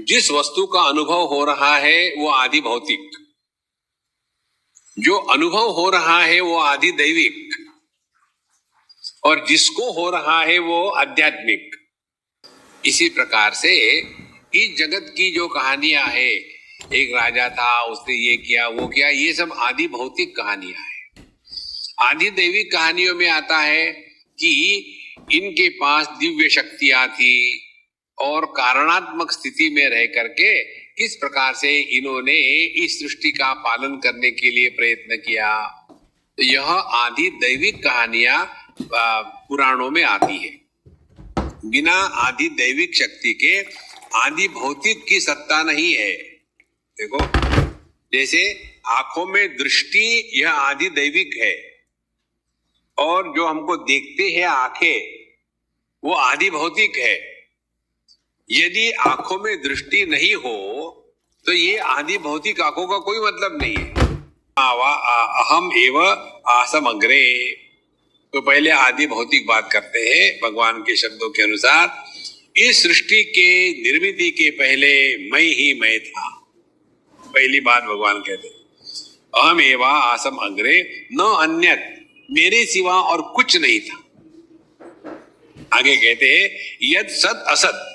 जिस वस्तु का अनुभव हो रहा है वो आदि भौतिक, जो अनुभव हो रहा है वो आदि दैविक, और जिसको हो रहा है वो आध्यात्मिक। इसी प्रकार से इस जगत की जो कहानियां है, एक राजा था, उसने ये किया वो किया, ये सब आदि भौतिक कहानियां हैं। आदि दैविक कहानियों में आता है कि इनके पास दिव्य शक्तियां थी और कारणात्मक स्थिति में रह करके किस प्रकार से इन्होंने इस सृष्टि का पालन करने के लिए प्रयत्न किया। तो यह आदि दैविक कहानियां पुराणों में आती है। बिना आदि दैविक शक्ति के आदि भौतिक की सत्ता नहीं है। देखो, जैसे आंखों में दृष्टि, यह आदि दैविक है, और जो हमको देखते हैं आंखें, वो आदि भौतिक है। यदि आंखों में दृष्टि नहीं हो तो ये आदि भौतिक आंखों का कोई मतलब नहीं है। अहम एव आसम अग्रे, तो पहले आदि भौतिक बात करते हैं भगवान के शब्दों के अनुसार। इस सृष्टि के निर्मिति के पहले मैं ही मैं था। पहली बात भगवान कहते हैं, अहम एव आसम अग्रे न अन्यत, मेरे सिवा और कुछ नहीं था। आगे कहते हैं, यद सत असत,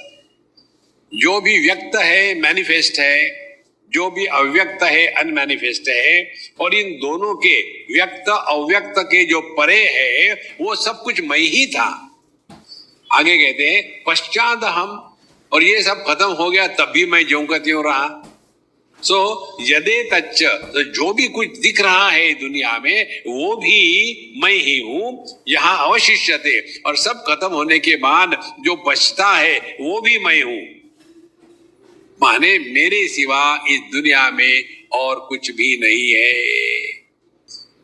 जो भी व्यक्त है मैनिफेस्ट है, जो भी अव्यक्त है अनमैनिफेस्ट है, और इन दोनों के व्यक्त अव्यक्त के जो परे है वो सब कुछ मैं ही था। आगे कहते हैं, पश्चात हम, और ये सब खत्म हो गया तब भी मैं ज्यों का त्यों रहा। सो यदे तच्च, तो जो भी कुछ दिख रहा है दुनिया में वो भी मैं ही हूं। यहां अवशिष्यते, और सब खत्म होने के बाद जो बचता है वो भी मैं हूं। माने मेरे सिवा इस दुनिया में और कुछ भी नहीं है।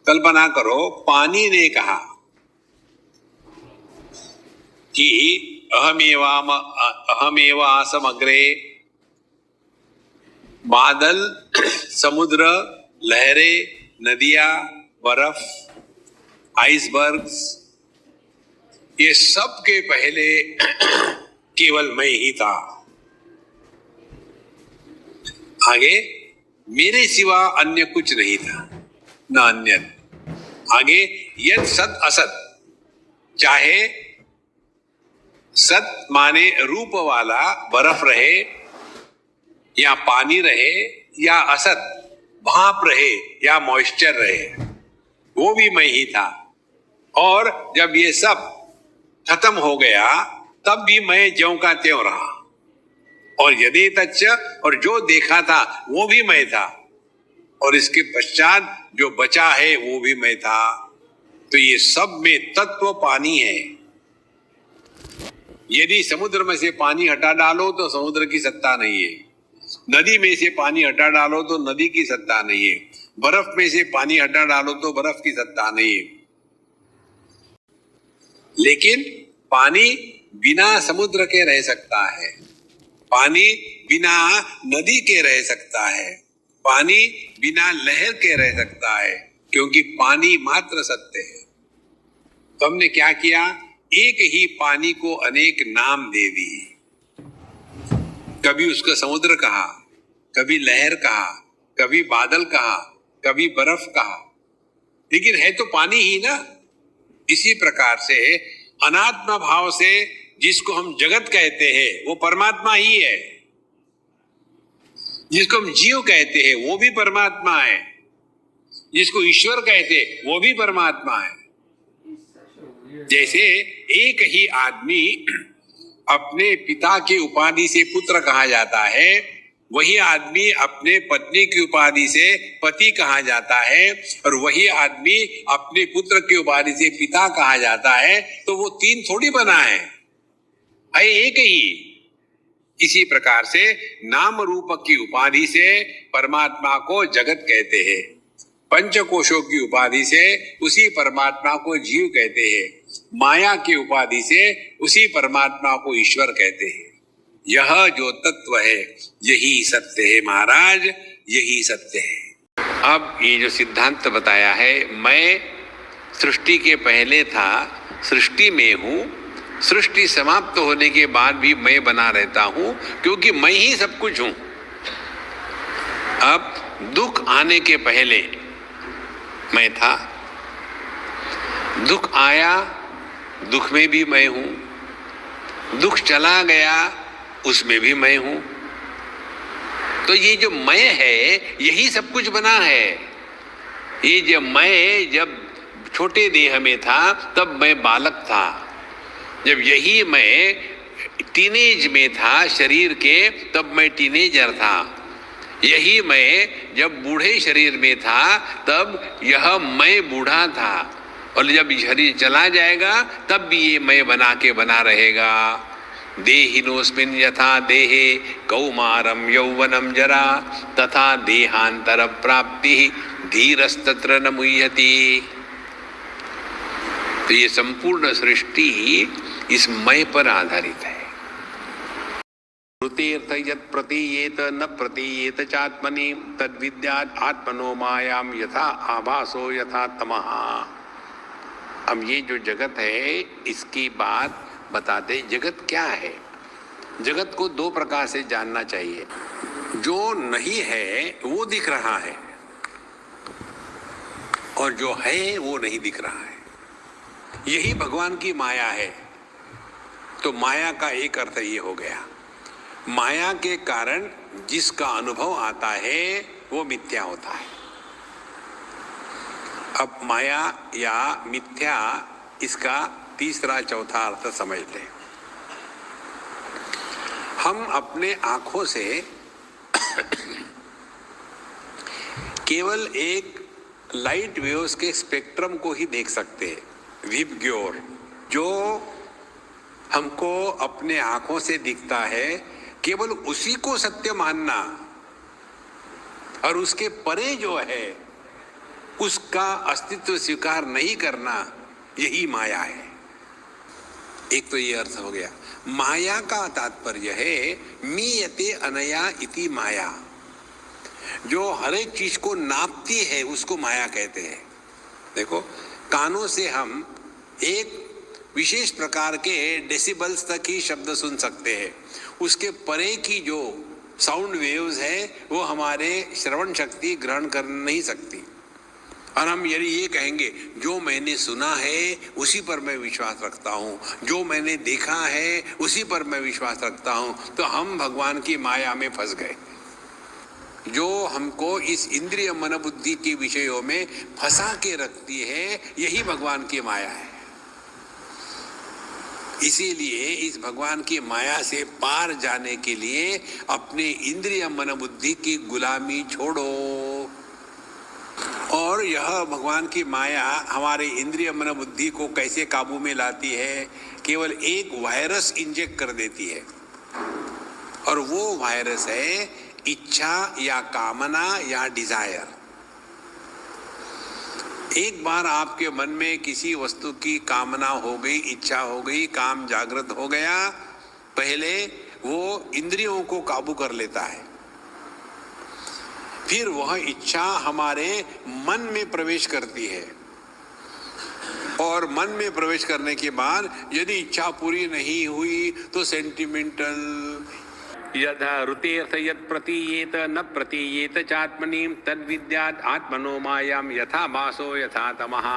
कल्पना करो, पानी ने कहा कि अहमेव आसम अग्रे। बादल, समुद्र, लहरें, नदियां, बर्फ, आइसबर्ग्स, ये सब के पहले केवल मैं ही था। आगे, मेरे सिवा अन्य कुछ नहीं था, न अन्य। आगे, यद सत असत, चाहे सत माने रूप वाला बर्फ रहे या पानी रहे, या असत भाप रहे या मॉइस्चर रहे, वो भी मैं ही था। और जब ये सब खत्म हो गया तब भी मैं ज्यों का त्यों रहा। और यदि तच्च, और जो देखा था वो भी मैं था, और इसके पश्चात जो बचा है वो भी मैं था। तो ये सब में तत्व पानी है। यदि समुद्र में से पानी हटा डालो तो समुद्र की सत्ता नहीं है, नदी में से पानी हटा डालो तो नदी की सत्ता नहीं है, बर्फ में से पानी हटा डालो तो बर्फ की सत्ता नहीं है। लेकिन पानी बिना समुद्र के रह सकता है, पानी बिना नदी के रह सकता है, पानी बिना लहर के रह सकता है, क्योंकि पानी मात्र सत्य है। तो हमने क्या किया, एक ही पानी को अनेक नाम दे दिए। कभी उसका समुद्र कहा, कभी लहर कहा, कभी बादल कहा, कभी बर्फ कहा, लेकिन है तो पानी ही ना। इसी प्रकार से अनात्मा भाव से जिसको हम जगत कहते हैं वो परमात्मा ही है, जिसको हम जीव कहते हैं वो भी परमात्मा है, जिसको ईश्वर कहते हैं वो भी परमात्मा है। जैसे एक ही आदमी अपने पिता की उपाधि से पुत्र कहा जाता है, वही आदमी अपने पत्नी की उपाधि से पति कहा जाता है, और वही आदमी अपने पुत्र की उपाधि से पिता कहा जाता है। तो वो तीन थोड़ी बना है एक ही। इसी प्रकार से नाम रूप की उपाधि से परमात्मा को जगत कहते हैं, पंचकोशों की उपाधि से उसी परमात्मा को जीव कहते हैं, माया की उपाधि से उसी परमात्मा को ईश्वर कहते हैं। यह जो तत्व है यही सत्य है महाराज, यही सत्य है। अब ये जो सिद्धांत बताया है, मैं सृष्टि के पहले था, सृष्टि में हूं, सृष्टि समाप्त होने के बाद भी मैं बना रहता हूं, क्योंकि मैं ही सब कुछ हूं। अब दुख आने के पहले मैं था, दुख आया, दुख में भी मैं हूं, दुख चला गया, उसमें भी मैं हूं। तो ये जो मैं है यही सब कुछ बना है। ये जब छोटे देह में था तब मैं बालक था, जब यही मैं टीनेज में था शरीर के तब मैं टीनेजर था, यही मैं जब बूढ़े शरीर में था तब यह मैं बूढ़ा था, और जब शरीर चला जाएगा तब भी ये मैं बना के बना रहेगा। देहिनोस्मिन् यथा देहे कौमारम यौवनम जरा तथा देहांतर प्राप्ति धीरस्तत्र न मुह्यति। तो ये संपूर्ण सृष्टि इस मैं पर आधारित है। श्रुतेर्थ यत् प्रतीयेत न प्रतीयेत चात्मनि तद्विद्यात् आत्मनो मायाम यथा आभासो यथा तमः। अब ये जो जगत है इसकी बात बताते, जगत क्या है। जगत को दो प्रकार से जानना चाहिए। जो नहीं है वो दिख रहा है, और जो है वो नहीं दिख रहा है। यही भगवान की माया है। तो माया का एक अर्थ ये हो गया, माया के कारण जिसका अनुभव आता है वो मिथ्या होता है। अब माया या मिथ्या, इसका तीसरा चौथा अर्थ समझ लें। हम अपने आंखों से केवल एक लाइट वेव्स के स्पेक्ट्रम को ही देख सकते हैं, विबग्योर, जो हमको अपने आंखों से दिखता है, केवल उसी को सत्य मानना और उसके परे जो है उसका अस्तित्व स्वीकार नहीं करना, यही माया है। एक तो ये अर्थ हो गया। माया का तात्पर्य है मीयते अनया इति माया, जो हर एक चीज को नापती है उसको माया कहते हैं। देखो, कानों से हम एक विशेष प्रकार के डेसिबल्स तक ही शब्द सुन सकते हैं, उसके परे की जो साउंड वेव्स है वो हमारे श्रवण शक्ति ग्रहण कर नहीं सकती। और हम यदि ये कहेंगे जो मैंने सुना है उसी पर मैं विश्वास रखता हूँ, जो मैंने देखा है उसी पर मैं विश्वास रखता हूँ, तो हम भगवान की माया में फंस गए। जो हमको इस इंद्रिय मन बुद्धि के विषयों में फंसा के रखती है यही भगवान की माया है। इसीलिए इस भगवान की माया से पार जाने के लिए अपने इंद्रिय मन बुद्धि की गुलामी छोड़ो। और यह भगवान की माया हमारे इंद्रिय मन बुद्धि को कैसे काबू में लाती है, केवल एक वायरस इंजेक्ट कर देती है, और वो वायरस है इच्छा या कामना या डिजायर। एक बार आपके मन में किसी वस्तु की कामना हो गई, इच्छा हो गई, काम जागृत हो गया, पहले वो इंद्रियों को काबू कर लेता है, फिर वह इच्छा हमारे मन में प्रवेश करती है, और मन में प्रवेश करने के बाद यदि इच्छा पूरी नहीं हुई तो सेंटिमेंटल, यथा ऋतेर्थ यत् प्रतीयेत न प्रतीयेत चात्मनि तद्विद्यात् आत्मनो मायाम यथा भासो यथा तमः।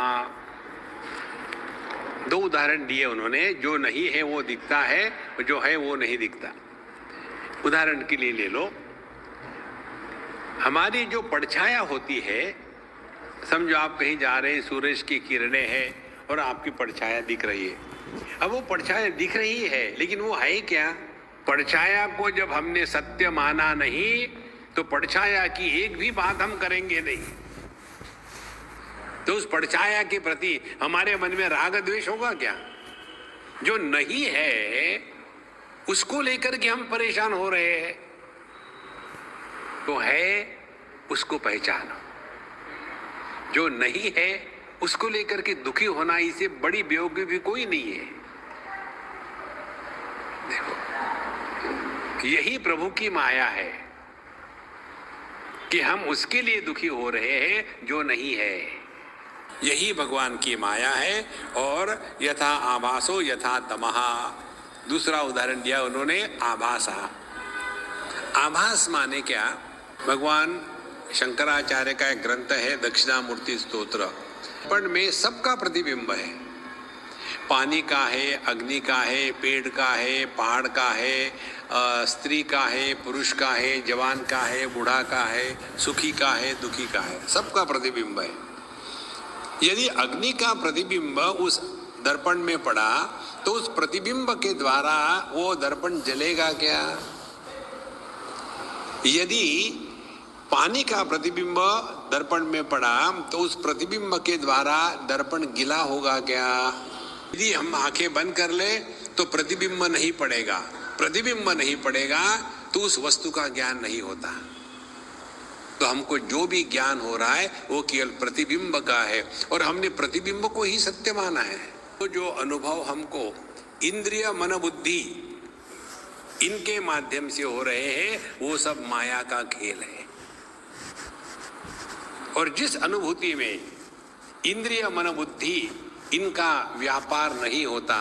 दो उदाहरण दिए उन्होंने, जो नहीं है वो दिखता है, जो है वो नहीं दिखता। उदाहरण के लिए ले लो, हमारी जो परछाया होती है, समझो आप कहीं जा रहे हैं, सूरज की किरणें हैं और आपकी परछाया दिख रही है। अब वो परछाया दिख रही है लेकिन वो है क्या? परछाया को जब हमने सत्य माना नहीं तो परछाया की एक भी बात हम करेंगे नहीं। तो उस परछाया के प्रति हमारे मन में राग द्वेष होगा क्या? जो नहीं है उसको लेकर के हम परेशान हो रहे हैं। तो है उसको पहचानो, जो नहीं है उसको लेकर के दुखी होना इससे बड़ी बेवकूफी कोई नहीं है। देखो, यही प्रभु की माया है कि हम उसके लिए दुखी हो रहे हैं जो नहीं है। यही भगवान की माया है। और यथा आभासो यथा तमः, दूसरा उदाहरण दिया उन्होंने आभासा। आभास माने क्या? भगवान शंकराचार्य का एक ग्रंथ है दक्षिणामूर्ति स्तोत्र, पण में सबका प्रतिबिंब है। पानी का है, अग्नि का है, पेड़ का है, पहाड़ का है, स्त्री का है, पुरुष का है, जवान का है, बूढ़ा का है, सुखी का है, दुखी का है, सबका प्रतिबिंब है। यदि अग्नि का प्रतिबिंब उस दर्पण में पड़ा तो उस प्रतिबिंब के द्वारा वो दर्पण जलेगा क्या? यदि पानी का प्रतिबिंब दर्पण में पड़ा तो उस प्रतिबिंब के द्वारा दर्पण गीला होगा क्या? यदि हम आंखें बंद कर ले तो प्रतिबिंब नहीं पड़ेगा, प्रतिबिंब नहीं पड़ेगा तो उस वस्तु का ज्ञान नहीं होता। तो हमको जो भी ज्ञान हो रहा है वो केवल प्रतिबिंब का है, और हमने प्रतिबिंब को ही सत्य माना है। तो जो अनुभव हमको इंद्रिय मन बुद्धि इनके माध्यम से हो रहे हैं वो सब माया का खेल है। और जिस अनुभूति में इंद्रिय मन बुद्धि इनका व्यापार नहीं होता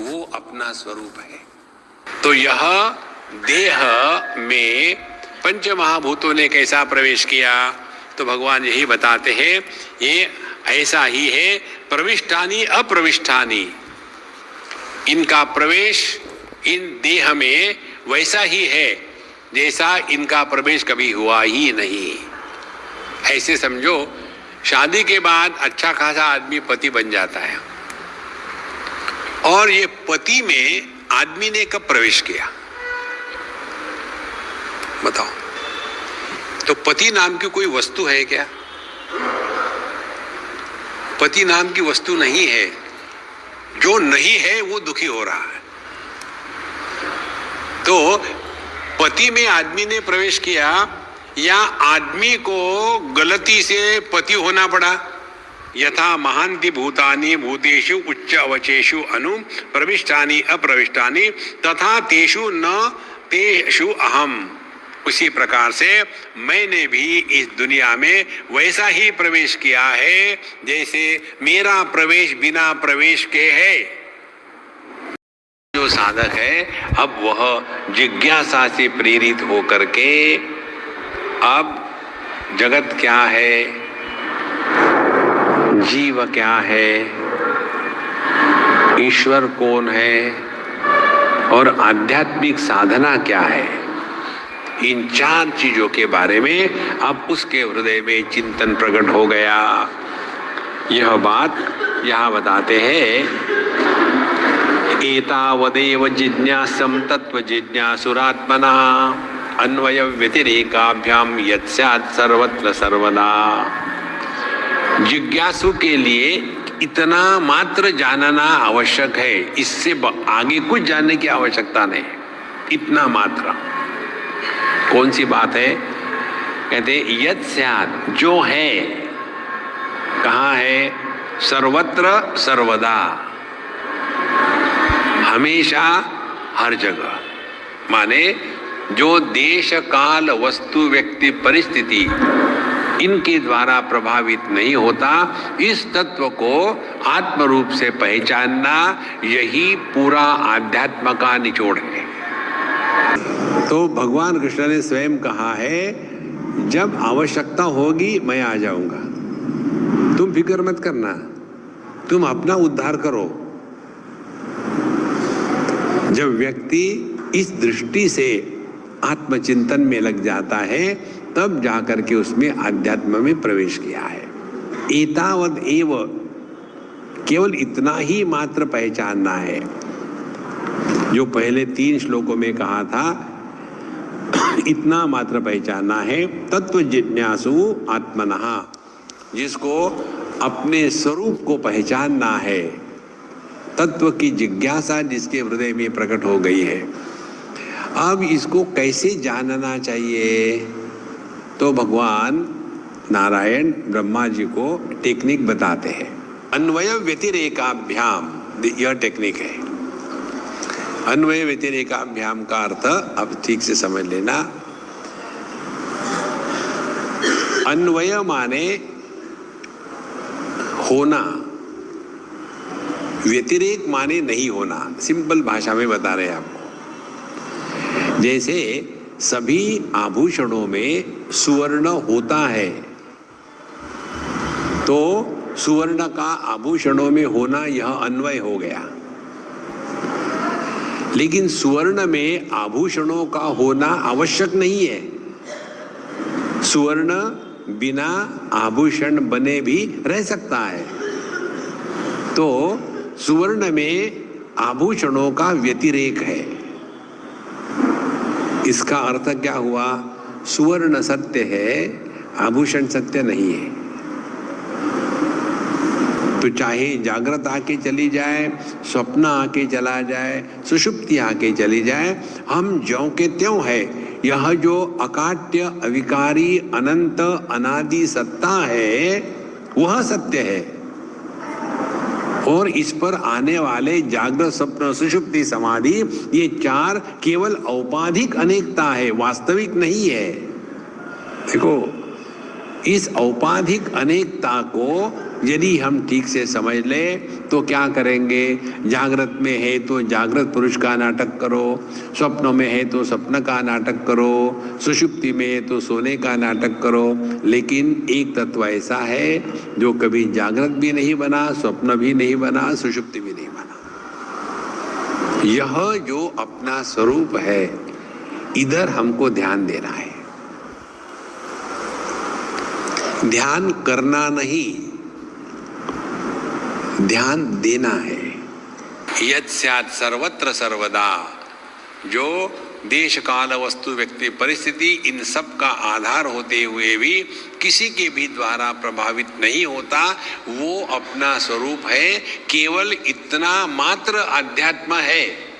वो अपना स्वरूप है। तो यह देह में पंच महाभूतों ने कैसा प्रवेश किया? तो भगवान यही बताते हैं, ये ऐसा ही है। प्रविष्टानि अप्रविष्टानि, इनका प्रवेश इन देह में वैसा ही है जैसा इनका प्रवेश कभी हुआ ही नहीं। ऐसे समझो, शादी के बाद अच्छा खासा आदमी पति बन जाता है, और ये पति में आदमी ने कब प्रवेश किया बताओ? तो पति नाम की कोई वस्तु है क्या? पति नाम की वस्तु नहीं है। जो नहीं है वो दुखी हो रहा है। तो पति में आदमी ने प्रवेश किया या आदमी को गलती से पति होना पड़ा? यथा महांति भूतानि भूतेषु उच्च अवचेषु अनु प्रविष्टानि अप्रविष्टानि तथा तेषु न तेषु अहम, उसी प्रकार से मैंने भी इस दुनिया में वैसा ही प्रवेश किया है जैसे मेरा प्रवेश बिना प्रवेश के है। जो साधक है अब वह जिज्ञासा से प्रेरित होकर के अब जगत क्या है, जीव क्या है, ईश्वर कौन है और आध्यात्मिक साधना क्या है, इन चार चीजों के बारे में अब उसके हृदय में चिंतन प्रकट हो गया। यह बात यहाँ बताते हैं, एतावदेव जिज्ञासं तत्व जिज्ञासुरात्मना अन्वय व्यतिरेकाभ्याम यत्स्यात् सर्वत्र सर्वदा। जिज्ञासु के लिए इतना मात्र जानना आवश्यक है, इससे आगे कुछ जानने की आवश्यकता नहीं, इतना मात्र। कौन सी बात है? कहते यत्स्यात्, जो है, कहाँ है? सर्वत्र सर्वदा, हमेशा हर जगह। माने जो देश काल वस्तु व्यक्ति परिस्थिति इनके द्वारा प्रभावित नहीं होता, इस तत्व को आत्म रूप से पहचानना, यही पूरा आध्यात्म का निचोड़ है। तो भगवान कृष्ण ने स्वयं कहा है, जब आवश्यकता होगी मैं आ जाऊंगा, तुम फिक्र मत करना, तुम अपना उद्धार करो। जब व्यक्ति इस दृष्टि से आत्मचिंतन में लग जाता है तब जाकर के उसमें आध्यात्म में प्रवेश किया है। एतावद एव, केवल इतना ही मात्र पहचानना है। जो पहले 3 श्लोकों में कहा था, इतना मात्र पहचानना है। तत्व जिज्ञासु आत्मनः, जिसको अपने स्वरूप को पहचानना है, तत्व की जिज्ञासा जिसके हृदय में प्रकट हो गई है। अब इसको कैसे जानना चाहिए? तो भगवान नारायण ब्रह्मा जी को टेक्निक बताते हैं। अन्वय व्यतिरेकाभ्याम, यह टेक्निक है। अन्वय व्यतिरेकाभ्याम का अर्थ अब ठीक से समझ लेना। अन्वय माने होना व्यतिरेक माने नहीं होना, सिंपल भाषा में बता रहे हैं आपको। जैसे सभी आभूषणों में सुवर्ण होता है, तो सुवर्ण का आभूषणों में होना यह अन्वय हो गया। लेकिन सुवर्ण में आभूषणों का होना आवश्यक नहीं है। सुवर्ण बिना आभूषण बने भी रह सकता है। तो सुवर्ण में आभूषणों का व्यतिरेक है। इसका अर्थ क्या हुआ? सुवर्ण सत्य है, आभूषण सत्य नहीं है। तो चाहे जागृत आके चली जाए, स्वप्न आके चला जाए, सुषुप्ति आके चली जाए, हम ज्यों के त्यों है। यह जो अकाट्य, अविकारी, अनंत, अनादि सत्ता है, वह सत्य है। और इस पर आने वाले जागृत, स्वप्न, सुषुप्ति, समाधि, ये चार केवल औपाधिक अनेकता है, वास्तविक नहीं है। देखो, इस औपाधिक अनेकता को यदि हम ठीक से समझ ले तो क्या करेंगे? जागृत में है तो जागृत पुरुष का नाटक करो, स्वप्नों में है तो स्वप्न का नाटक करो, सुषुप्ति में है तो सोने का नाटक करो। लेकिन एक तत्व ऐसा है जो कभी जागृत भी नहीं बना, स्वप्न भी नहीं बना, सुषुप्ति भी नहीं बना। यह जो अपना स्वरूप है, इधर हमको ध्यान देना है। ध्यान करना नहीं, ध्यान देना है। यत् स्यात् सर्वत्र सर्वदा, जो देश, काल, वस्तु, व्यक्ति, परिस्थिति, इन सब का आधार होते हुए भी किसी के भी द्वारा प्रभावित नहीं होता, वो अपना स्वरूप है। केवल इतना मात्र अध्यात्म है।